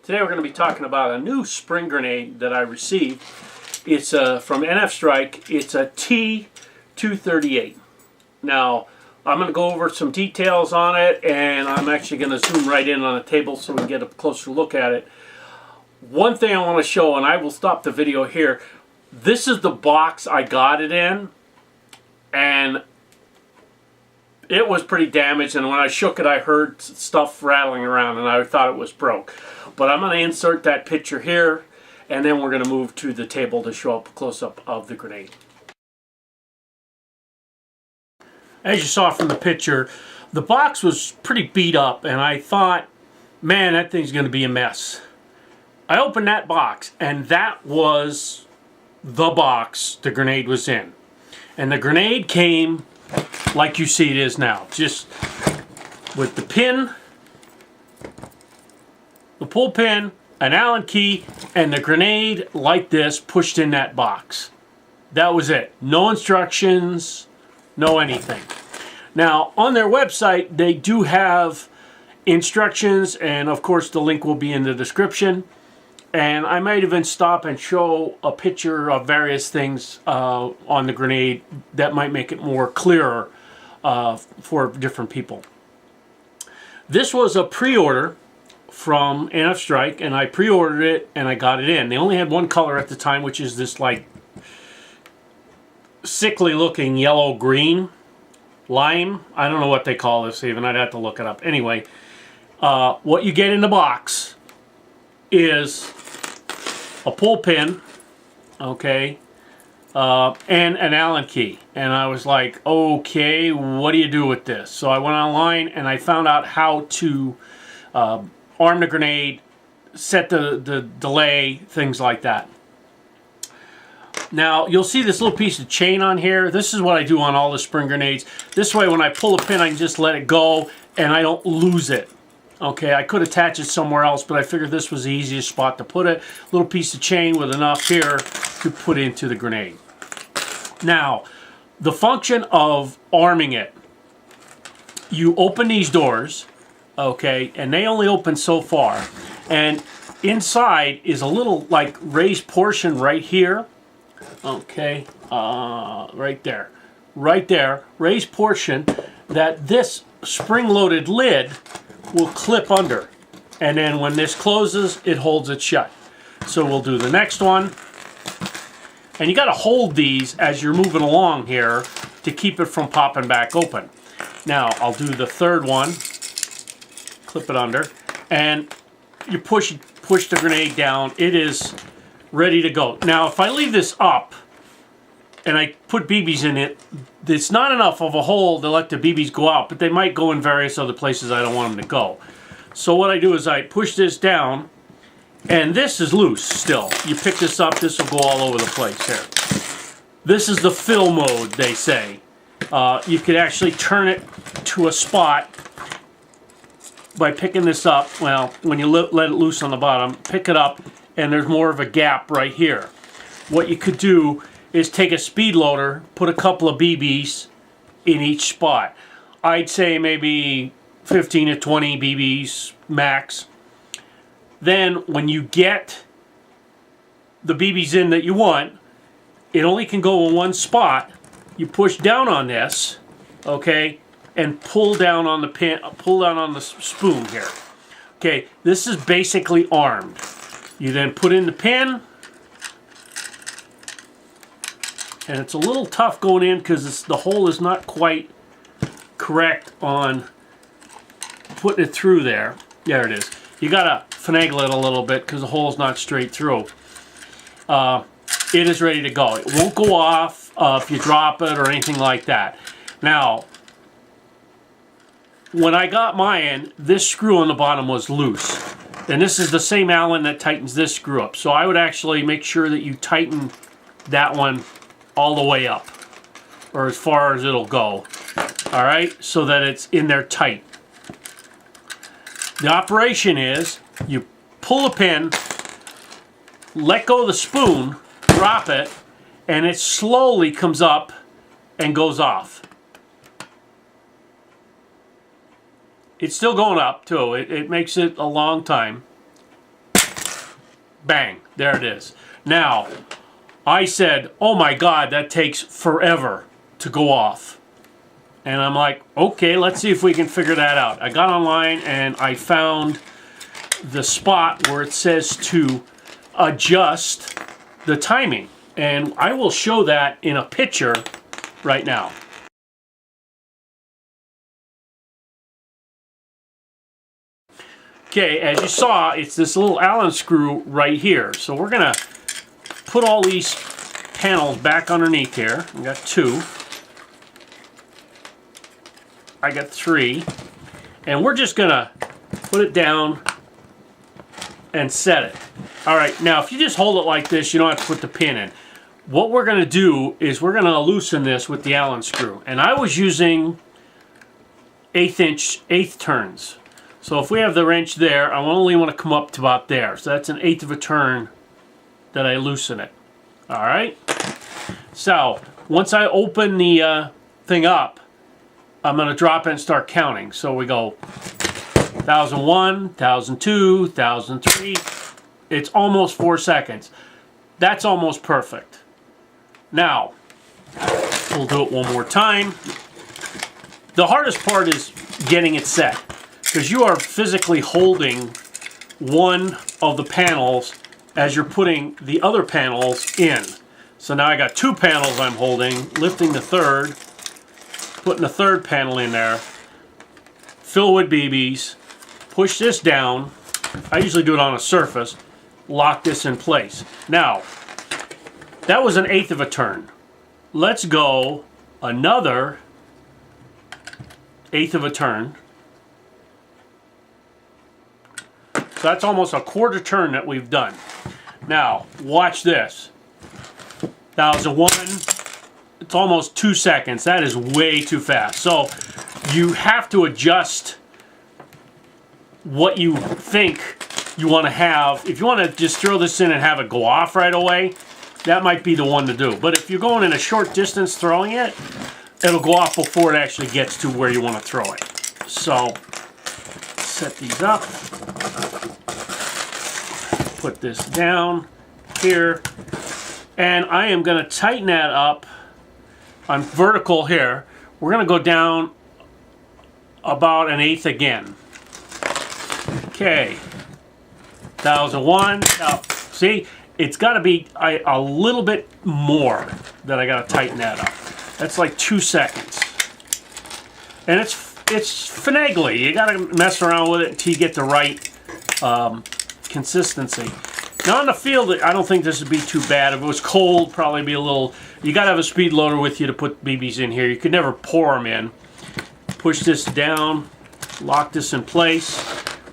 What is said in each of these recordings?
Today we're going to be talking about a new spring grenade that I received. It's from NF Strike. It's a T238. Now, I'm going to go over some details on it, and I'm actually going to zoom right in on the table so we can get a closer look at it. One thing I want to show, and I will stop the video here, this is the box I got it in, and it was pretty damaged, and when I shook it I heard stuff rattling around and I thought it was broke. But I'm going to insert that picture here, and then we're going to move to the table to show up a close-up of the grenade. As you saw from the picture, the box was pretty beat up, and I thought, man, that thing's going to be a mess. I opened that box, and that was the box the grenade was in. And the grenade came like you see it is now, just with the pin, the pull pin, an Allen key, and the grenade like this pushed in that box. That was it. No instructions, no anything. Now, on their website, they do have instructions, and of course the link will be in the description. And I might even stop and show a picture of various things on the grenade that might make it more clearer for different people. This was a pre-order from NF Strike, and I pre-ordered it and I got it in. They only had one color at the time, which is this like sickly looking yellow-green lime. I don't know what they call this even. I'd have to look it up. Anyway, what you get in the box is a pull pin, okay, and an Allen key. And I was like, okay, what do you do with this? So I went online and I found out how to arm the grenade, set the delay, things like that. Now, you'll see this little piece of chain on here. This is what I do on all the spring grenades. This way, when I pull a pin, I can just let it go and I don't lose it. Okay, I could attach it somewhere else, but I figured this was the easiest spot to put it. Little piece of chain with enough here to put into the grenade. Now, the function of arming it, you open these doors, okay, and they only open so far. And inside is a little like raised portion right here. Okay, right there. Right there, raised portion that this spring-loaded lid will clip under, and then when this closes it holds it shut. So we'll do the next one, and you got to hold these as you're moving along here to keep it from popping back open. Now I'll do the third one, clip it under, and you push the grenade down. It is ready to go. Now if I leave this up and I put BBs in it, it's not enough of a hole to let the BBs go out, but they might go in various other places I don't want them to go. So what I do is I push this down, and this is loose still. You pick this up, this will go all over the place here. This is the fill mode, they say. You could actually turn it to a spot by picking this up. Well, when you let it loose on the bottom, pick it up, and there's more of a gap right here. What you could do is take a speed loader, put a couple of BBs in each spot. I'd say maybe 15 to 20 BBs max. Then when you get the BBs in that you want, it only can go in one spot. You push down on this, okay, and pull down on the pin, pull down on the spoon here. Okay, this is basically armed. You then put in the pin, and it's a little tough going in because the hole is not quite correct on putting it through there. There it is. You gotta finagle it a little bit because the hole's not straight through. It is ready to go. It won't go off if you drop it or anything like that. Now, when I got mine, this screw on the bottom was loose. And this is the same Allen that tightens this screw up. So I would actually make sure that you tighten that one all the way up, or as far as it'll go. Alright, so that it's in there tight. The operation is, you pull a pin, let go of the spoon, drop it, and it slowly comes up and goes off. It's still going up too. It makes it a long time. Bang, there it is. Now, I said, oh my God, that takes forever to go off. And I'm like, okay, let's see if we can figure that out. I got online and I found the spot where it says to adjust the timing. And I will show that in a picture right now. Okay, as you saw, it's this little Allen screw right here. So we're gonna put all these panels back underneath here. We got 2. I got 3. And we're just gonna put it down and set it. All right, now if you just hold it like this, you don't have to put the pin in. What we're gonna do is we're gonna loosen this with the Allen screw. And I was using 1/8 turns. So if we have the wrench there, I only want to come up to about there. So that's 1/8 of a turn that I loosen it. All right. So once I open the thing up, I'm going to drop it and start counting. So we go 1001, 1002, 1003. It's almost 4 seconds. That's almost perfect. Now, we'll do it one more time. The hardest part is getting it set, because you are physically holding one of the panels as you're putting the other panels in. So now I got 2 panels I'm holding, lifting the third, putting the third panel in there, fill with BBs, push this down. I usually do it on a surface, lock this in place. Now, that was 1/8 of a turn. Let's go another 1/8 of a turn. So that's almost a 1/4 turn that we've done. Now, watch this. 1001, it's almost 2 seconds. That is way too fast. So you have to adjust what you think you want to have. If you want to just throw this in and have it go off right away, that might be the one to do. But if you're going in a short distance throwing it, it'll go off before it actually gets to where you want to throw it. So set these up. Put this down here, and I am going to tighten that up on vertical here. We're going to go down about 1/8 again. Okay, 1001. Now, see, it's got to be a little bit more that I got to tighten that up. That's like 2 seconds, and it's finagly. You got to mess around with it until you get the right consistency. Now on the field, I don't think this would be too bad. If it was cold, probably be a little. You got to have a speed loader with you to put BBs in here. You could never pour them in. Push this down, lock this in place.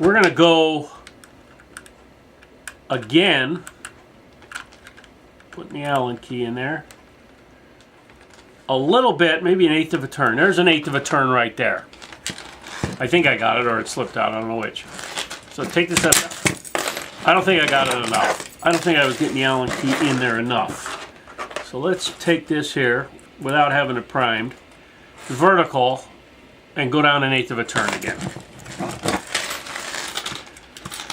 We're gonna go again. Putting the Allen key in there. A little bit, maybe 1/8 of a turn. There's 1/8 of a turn right there. I think I got it, or it slipped out. I don't know which. So take this out. I don't think I got it enough. I don't think I was getting the Allen key in there enough. So let's take this here without having it primed, vertical, and go down 1/8 of a turn again.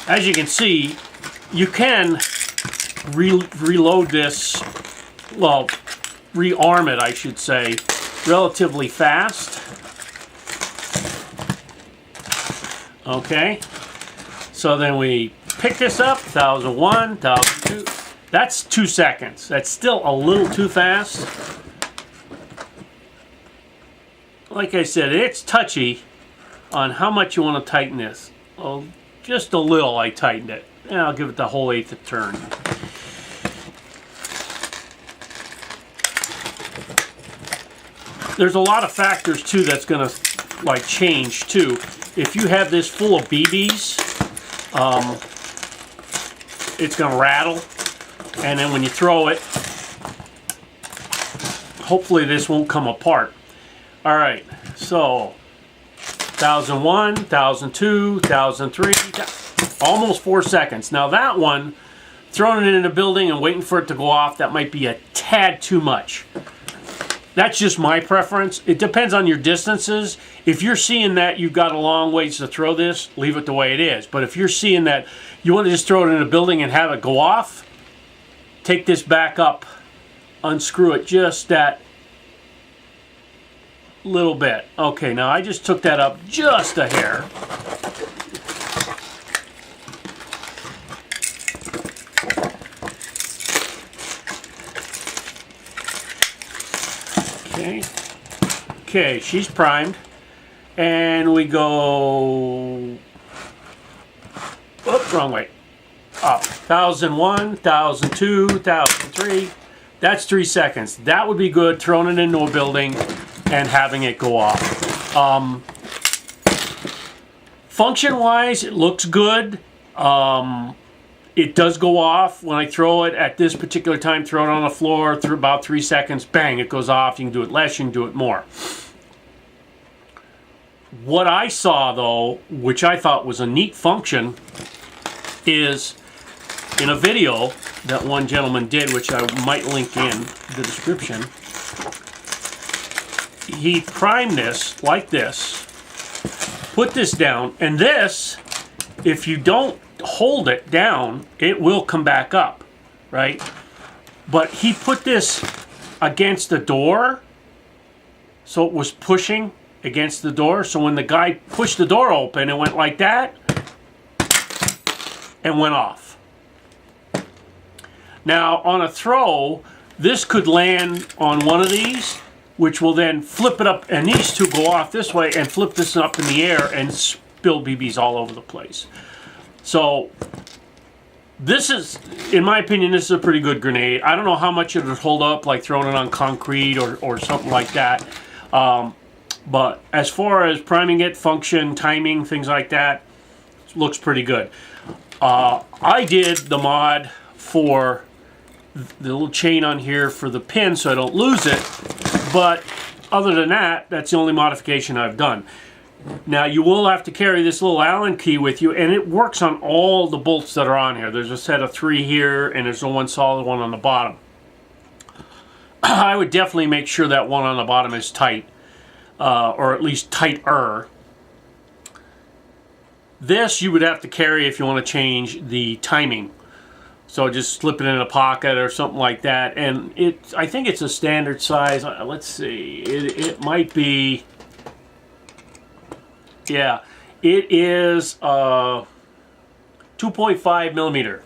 As you can see, you can reload this, well, rearm it, I should say, relatively fast. Okay, so then we pick this up, 1001, 1002. That's 2 seconds. That's still a little too fast. Like I said, it's touchy on how much you want to tighten this. Oh, just a little I tightened it. And I'll give it the whole 1/8 of turn. There's a lot of factors too that's going to like change too. If you have this full of BBs, it's going to rattle, and then when you throw it, hopefully this won't come apart. All right, so 1001, 1002, 1003, almost 4 seconds. Now that one, throwing it in a building and waiting for it to go off, that might be a tad too much. That's just my preference. It depends on your distances. If you're seeing that you've got a long ways to throw this, leave it the way it is. But if you're seeing that you want to just throw it in a building and have it go off, take this back up, unscrew it just that little bit. Okay, now I just took that up just a hair. Okay, she's primed, and we go, oops, wrong way, up, 1001, 1002, 1003, that's 3 seconds. That would be good, throwing it into a building and having it go off. Function-wise, it looks good. It does go off when I throw it at this particular time. Throw it on the floor through about 3 seconds. Bang, it goes off. You can do it less, you can do it more. What I saw, though, which I thought was a neat function, is in a video that one gentleman did, which I might link in the description. He primed this like this, put this down, and this, if you don't hold it down, it will come back up, right? But he put this against the door, so it was pushing against the door. So when the guy pushed the door open, it went like that and went off. Now on a throw, this could land on one of these, which will then flip it up, and these two go off this way and flip this up in the air and spill BBs all over the place. So this is, in my opinion, this is a pretty good grenade. I don't know how much it would hold up, like throwing it on concrete or something like that. But as far as priming it, function, timing, things like that, it looks pretty good. I did the mod for the little chain on here for the pin so I don't lose it. But other than that, that's the only modification I've done. Now you will have to carry this little Allen key with you, and it works on all the bolts that are on here. There's a set of 3 here, and there's the one solid one on the bottom. I would definitely make sure that one on the bottom is tight, or at least tighter. This you would have to carry if you want to change the timing. So just slip it in a pocket or something like that. And I think it's a standard size. Let's see, it might be. Yeah, it is 2.5 millimeter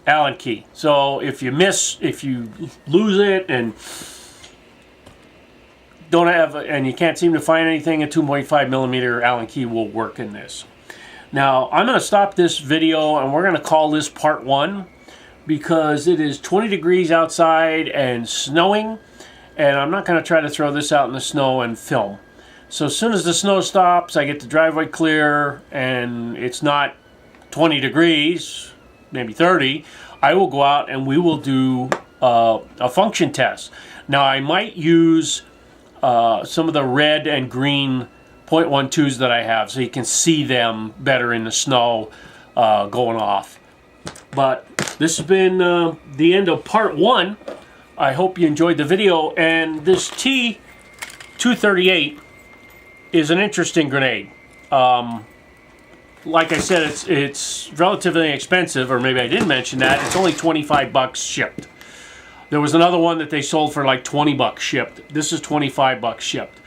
Allen key. So if you lose it and don't have, and you can't seem to find anything, a 2.5 millimeter Allen key will work in this. Now I'm going to stop this video, and we're going to call this part 1 because it is 20 degrees outside and snowing, and I'm not going to try to throw this out in the snow and film. So as soon as the snow stops, I get the driveway clear, and it's not 20 degrees, maybe 30, I will go out and we will do a function test. Now I might use some of the red and green .12s that I have so you can see them better in the snow going off. But this has been the end of part 1. I hope you enjoyed the video, and this T238 is an interesting grenade. Like I said, it's relatively inexpensive, or maybe I didn't mention that. It's only 25 bucks shipped. There was another one that they sold for like 20 bucks shipped. This is 25 bucks shipped.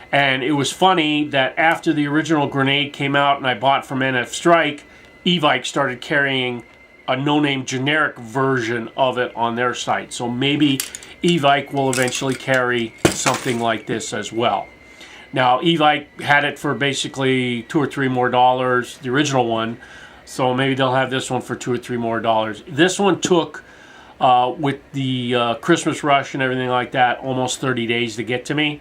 And it was funny that after the original grenade came out and I bought from NF Strike, Evike started carrying a no-name generic version of it on their site. So maybe Evike will eventually carry something like this as well. Now, Evike had it for basically $2 or $3 more, the original one, so maybe they'll have this one for $2 or $3 more. This one took, with the Christmas rush and everything like that, almost 30 days to get to me.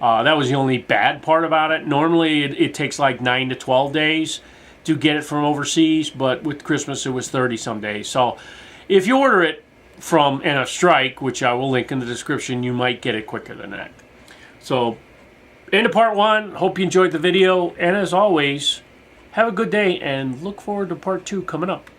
That was the only bad part about it. Normally, it takes like 9 to 12 days to get it from overseas, but with Christmas, it was 30-some days. So if you order it from NF Strike, which I will link in the description, you might get it quicker than that. So, end of part 1. Hope you enjoyed the video, and as always, have a good day and look forward to part 2 coming up.